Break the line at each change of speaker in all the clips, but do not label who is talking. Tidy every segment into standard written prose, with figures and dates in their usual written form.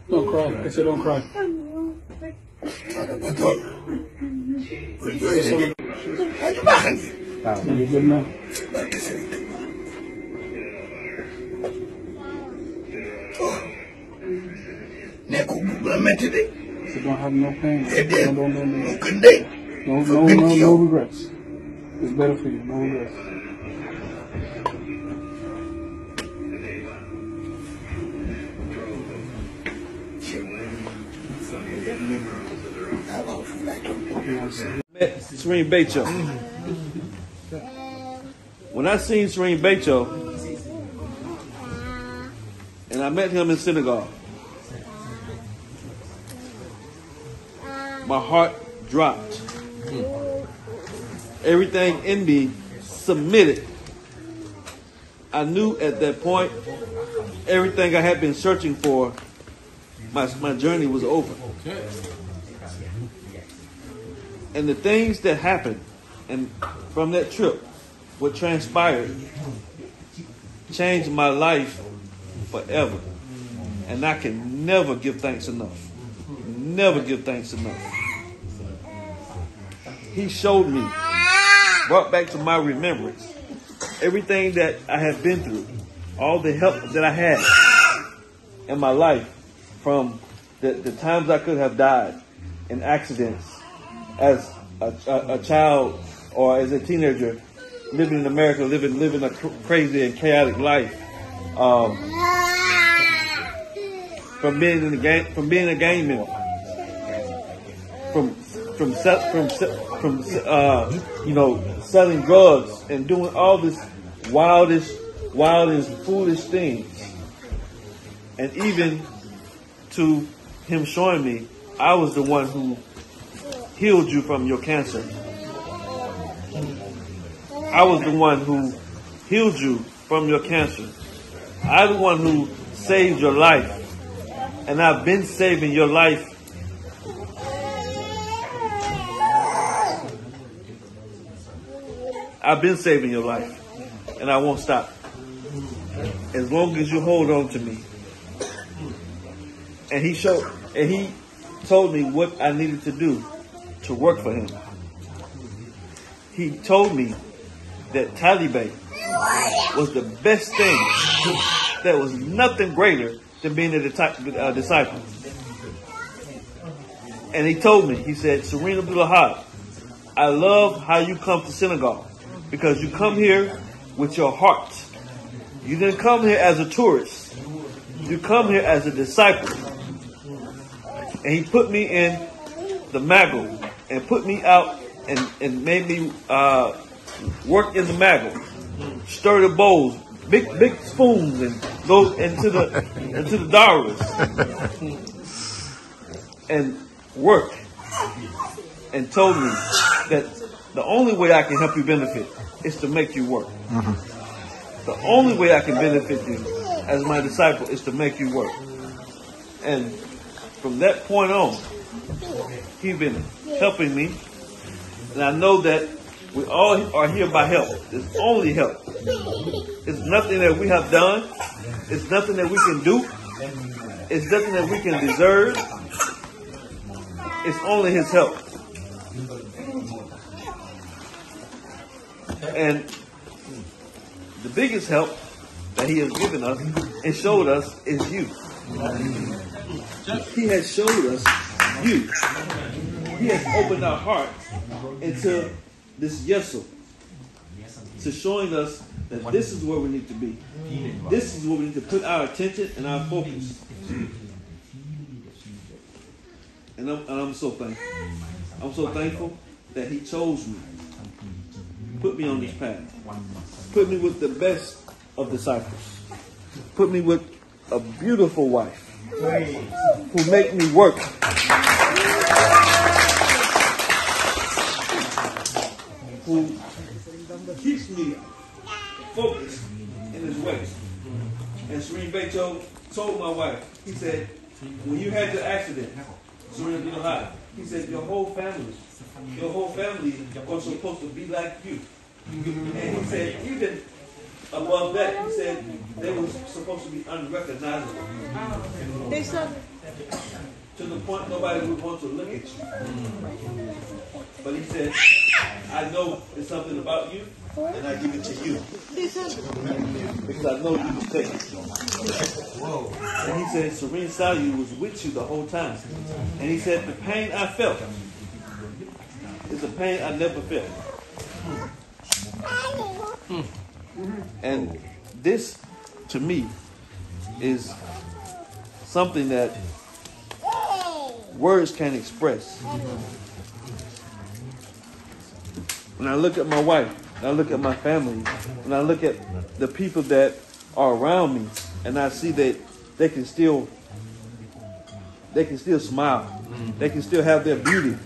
Don't cry. I said don't cry. You're good now. So don't have no pain. No regrets. It's better for you. No regrets.
Met Serene BÉTHIO. When I seen Serene BÉTHIO, and I met him in synagogue, my heart dropped. Everything in me submitted. I knew at that point everything I had been searching for, my journey was over. And the things that happened and from that trip, what transpired, changed my life forever. And I can never give thanks enough. Never give thanks enough. He showed me, brought back to my remembrance, everything that I had been through, all the help that I had in my life, from the times I could have died in accidents, as a child or as a teenager, living in America, living a crazy and chaotic life, from being a gang member, from selling drugs and doing all this wild and foolish things, and even to him showing me, I was the one who healed you from your cancer. I was the one who healed you from your cancer. I'm the one who saved your life. And I've been saving your life. I've been saving your life. And I won't stop. As long as you hold on to me. And he told me what I needed to do to work for him. He told me that Taliban was the best thing. There was nothing greater than being a disciple. And he told me, he said, Serene Abdoul, I love how you come to synagogue, because you come here with your heart. You didn't come here as a tourist. You come here as a disciple. And he put me in the magal and put me out and made me work in the magal, stir the bowls, big spoons, and go into the daras and work, and told me that the only way I can help you benefit is to make you work. The only way I can benefit you as my disciple is to make you work. And from that point on, he's been helping me. And I know that we all are here by help. It's only help. It's nothing that we have done. It's nothing that we can do. It's nothing that we can deserve. It's only his help. And the biggest help that he has given us and showed us is you. He has showed us you. He has opened our hearts into this yesel, to showing us that this is where we need to be. This is where we need to put our attention and our focus. And I'm so thankful. I'm so thankful that he chose me, put me on this path, put me with the best of disciples, put me with a beautiful wife who make me work. Who keeps me focused in his way. And Serene BÉTHIO told my wife, he said, when you had the accident, Serene, you know how, he said, your whole family was supposed to be like you. And he said, even above that, he said, they were supposed to be unrecognizable. To the point nobody would want to look at you. But he said, I know it's something about you, and I give it to you. Because I know you was taken. And he said, Serene Saliou was with you the whole time. And he said, the pain I felt is a pain I never felt. And this, to me, is something that words can't express. When I look at my wife, when I look at my family, when I look at the people that are around me, and I see that they can still smile, they can still have their beauty,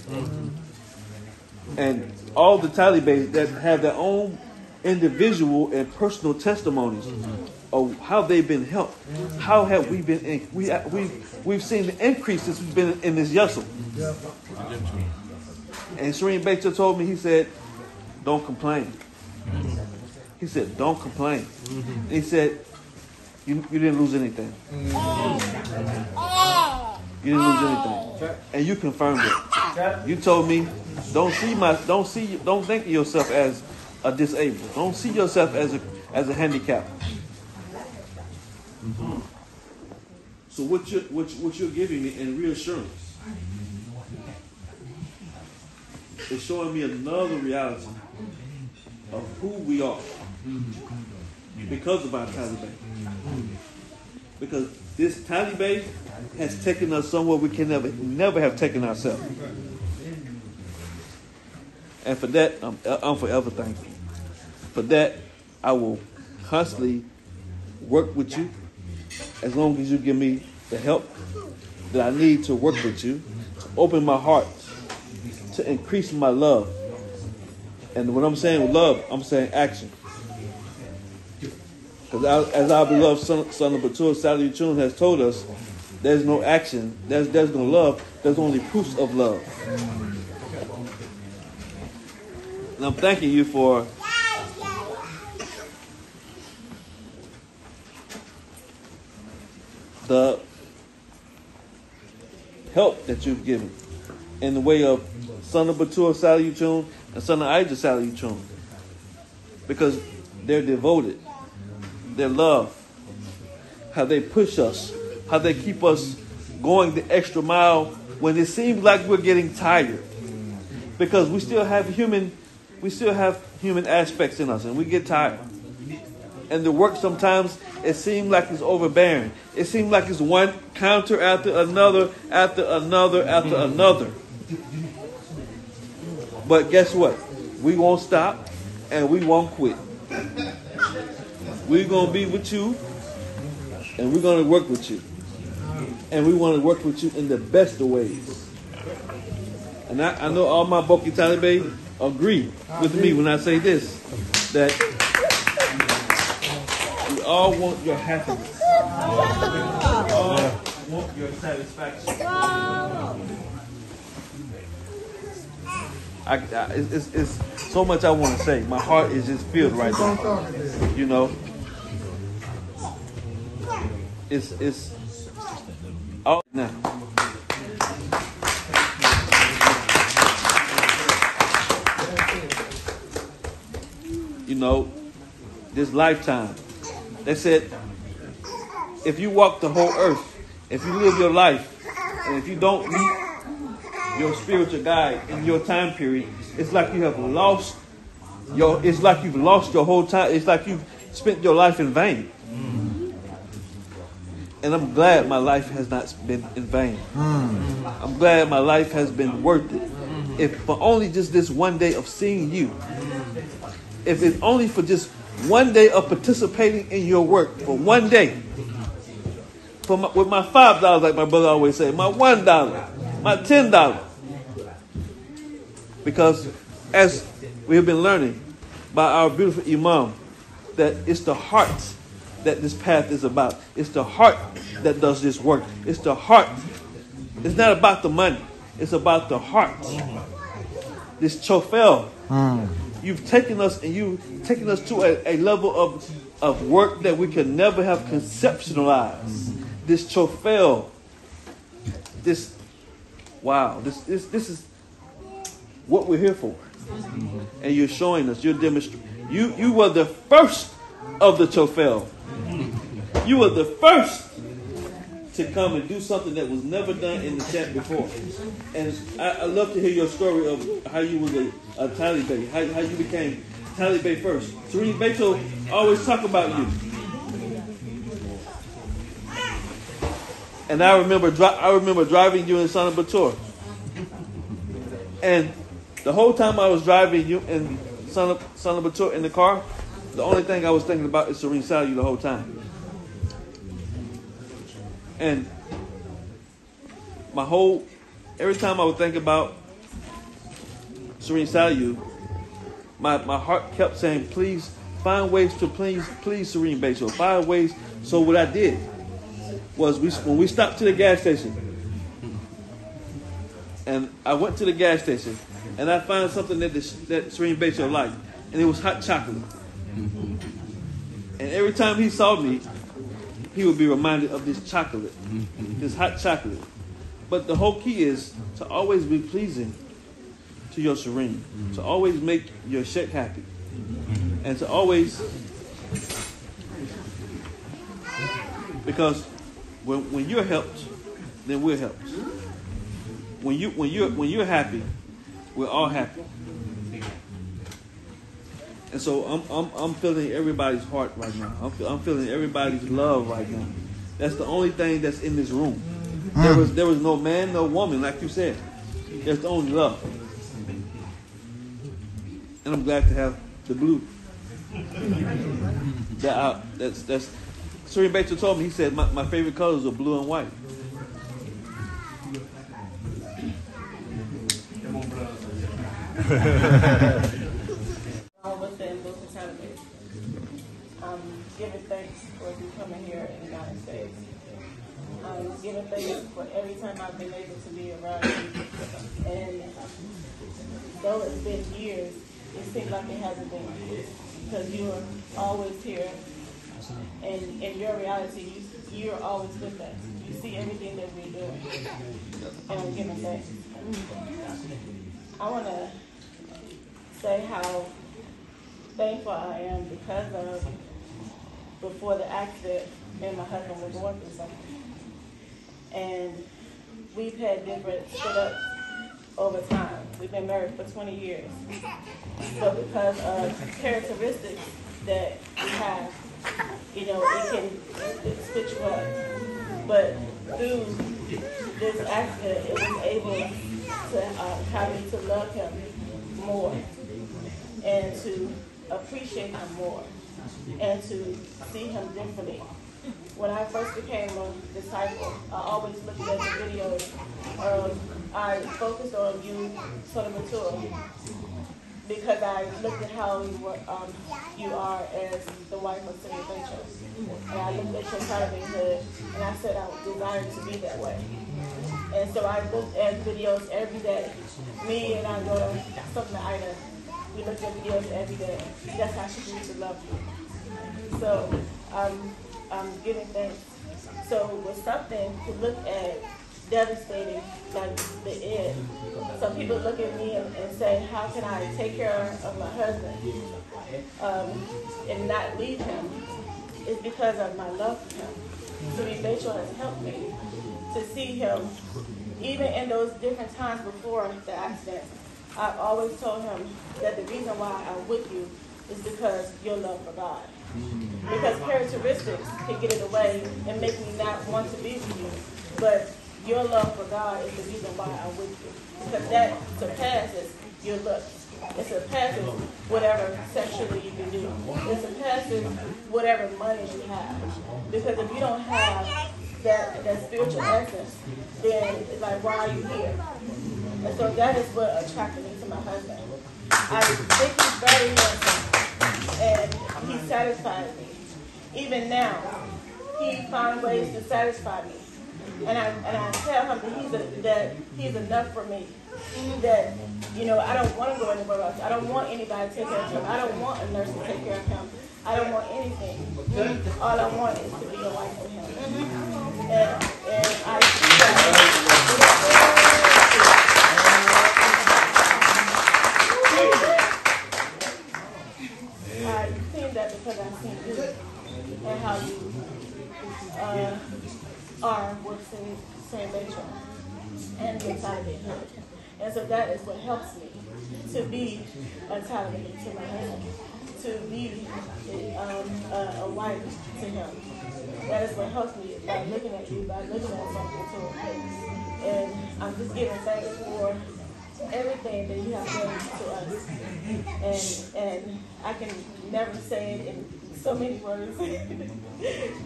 and all the Taliban that have their own individual and personal testimonies of how they've been helped. How have we been? We've seen the increase since we've been in this yustle. And Serene BÉTHIO told me, he said, don't complain. He said, don't complain. He said, you didn't lose anything. You didn't lose anything. And you confirmed it. You told me, don't think of yourself as a disabled. Don't see yourself as a handicap. So what you're giving me in reassurance is showing me another reality of who we are because of our Taliban. Because this Taliban has taken us somewhere we can never have taken ourselves. And for that, I'm forever thankful. For that, I will constantly work with you as long as you give me the help that I need to work with you, to open my heart, to increase my love. And when I'm saying love, I'm saying action. Because as our beloved son of Abdoul Saliou has told us, there's no action, there's no love, there's only proofs of love. And I'm thanking you for the help that you've given in the way of son of Abdoul Saliou and son of Aida Saliou, because they're devoted, their love, how they push us, how they keep us going the extra mile when it seems like we're getting tired, because we still have human aspects in us, and we get tired. And the work sometimes, it seems like it's overbearing. It seems like it's one counter after another, after another, after another. But guess what? We won't stop, and we won't quit. We're going to be with you, and we're going to work with you. And we want to work with you in the best of ways. And I know all my Boki Taliban agree with me when I say this, that we all want your happiness. We all want your satisfaction. It's so much I want to say. My heart is just filled right now. You know, it's all now. You know, this lifetime. They said, if you walk the whole earth, if you live your life, and if you don't meet your spiritual guide in your time period, it's like you have lost it's like you've lost your whole time. It's like you've spent your life in vain. And I'm glad my life has not been in vain. I'm glad my life has been worth it. If for only just this one day of seeing you, if it's only for just one day of participating in your work, for one day, with my $5, like my brother always say, my $1, my $10. Because as we have been learning by our beautiful Imam, that it's the heart that this path is about. It's the heart that does this work. It's the heart. It's not about the money. It's about the heart. This chofel. You've taken us and you've taken us to a level of work that we could never have conceptualized. This chofel. This is what we're here for. And you're showing us, you're demonstrating. You were the first of the chofel. You were the first to come and do something that was never done in the chat before. And I love to hear your story of how you was a Taliban, how you became Taliban first. Serene BÉTHIO always talk about you. And I remember driving you in Sana Bator. And the whole time I was driving you in Sana Bator in the car, the only thing I was thinking about is Serene Saliou the whole time. And every time I would think about Serene Saliou, my heart kept saying, please find ways to please Serene BÉTHIO. Find ways. So what I did was when we stopped to the gas station, and I went to the gas station, and I found something that Serene BÉTHIO liked, and it was hot chocolate. And every time he saw me, he would be reminded of this chocolate, this hot chocolate. But the whole key is to always be pleasing to your Serene, to always make your Sheikh happy, and to always, because when you're helped, then we're helped. When you're happy, we're all happy. And so I'm feeling everybody's heart right now. I'm feeling everybody's love right now. That's the only thing that's in this room. There was no man, no woman, like you said. There's only love. And I'm glad to have the blue. That's Serene BÉTHIO told me, he said my favorite colors are blue and white.
Giving thanks for you coming here in the United States. Giving thanks for every time I've been able to be around you. And though it's been years, it seems like it hasn't been years, because you are always here. And in your reality, you're always with us. You see everything that we're doing. And I'm giving thanks. I want to say how thankful I am because of before the accident, me and my husband were going through something. And we've had different sit-ups over time. We've been married for 20 years. But because of characteristics that we have, it can switch you up. But through this accident, it was able to have me to love him more and to appreciate him more and to see him differently. When I first became a disciple, I always looked at the videos. I focused on you, Sokhna Aida, because I looked at how you are as the wife of Serene BÉTHIO. And I looked at your childhood, and I said I desired to be that way. And so I looked at videos every day. Me and our daughter, Sokhna Aida, we looked at videos every day. That's how she grew to love you. So I'm giving thanks. So with something to look at devastating like the end, some people look at me and say, how can I take care of my husband and not leave him? It's because of my love for him. Serene BÉTHIO has helped me to see him, even in those different times before the accident. I've always told him that the reason why I'm with you is because your love for God. Because characteristics can get in the way and make me not want to be with you. But your love for God is the reason why I'm with you. Because that surpasses your looks. It surpasses whatever sexually you can do. It surpasses whatever money you have. Because if you don't have that spiritual essence, then it's like, why are you here? And so that is what attracted me to my husband. I think he's very handsome. and he satisfies me. Even now, he finds ways to satisfy me. And I tell him that he's enough for me. That, you know, I don't want to go anywhere else. I don't want anybody to take care of him. I don't want a nurse to take care of him. I don't want anything. All I want is to be a wife for him. And I see that. I've seen that because I've seen you and how you are with St. Rachel and your childhood. And so that is what helps me to be a child to my husband, to be a wife to him. That is what helps me by looking at you, by looking at something to him. And I'm just giving thanks for everything that you have done to us. And I can never say it in so many words,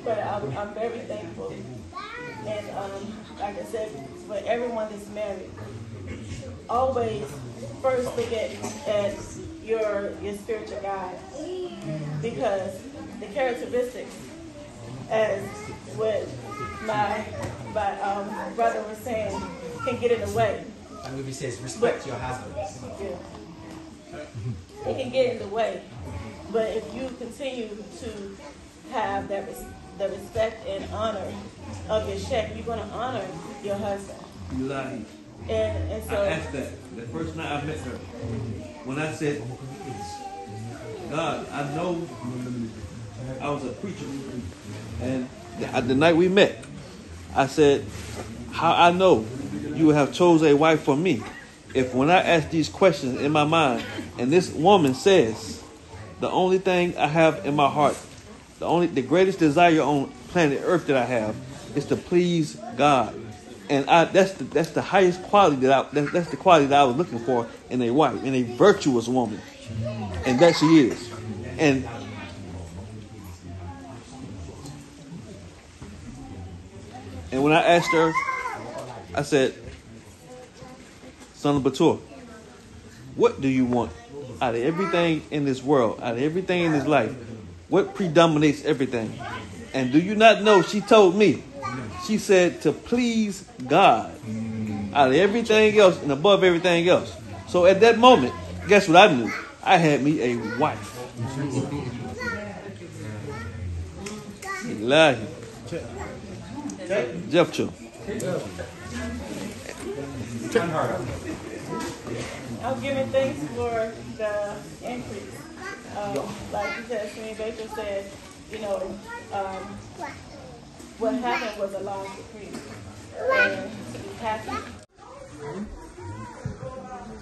but I'm very thankful. And like I said, for everyone that's married, always first look at your spiritual guide, because the characteristics, as what my brother was saying, can get in the way.
And movie says, respect your husband.
Yeah. It can get in the way. But if you continue to have the respect and honor of your sheikh, you're going to honor your husband.
You lying.
And so
I asked that the first night I met her. When I said, God, I know I was a preacher. And the night we met, I said, how I know you have chose a wife for me if when I ask these questions in my mind and this woman says, the only thing I have in my heart, the greatest desire on planet Earth that I have is to please God. And that's the highest quality that's the quality that I was looking for in a wife, in a virtuous woman. And that she is. And when I asked her, I said, Son of Batur, what do you want out of everything in this world, out of everything in this life? What predominates everything? And do you not know, she told me, she said to please God out of everything else and above everything else. So at that moment, guess what I knew? I had me a wife. Ilahi. Jeff Cho.
I'm giving thanks for the increase. Like you said, St. Rachel said, you know, what happened was a long decree. And it happened.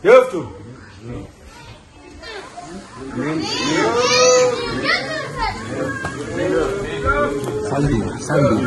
Jeff Cho.
Sandy.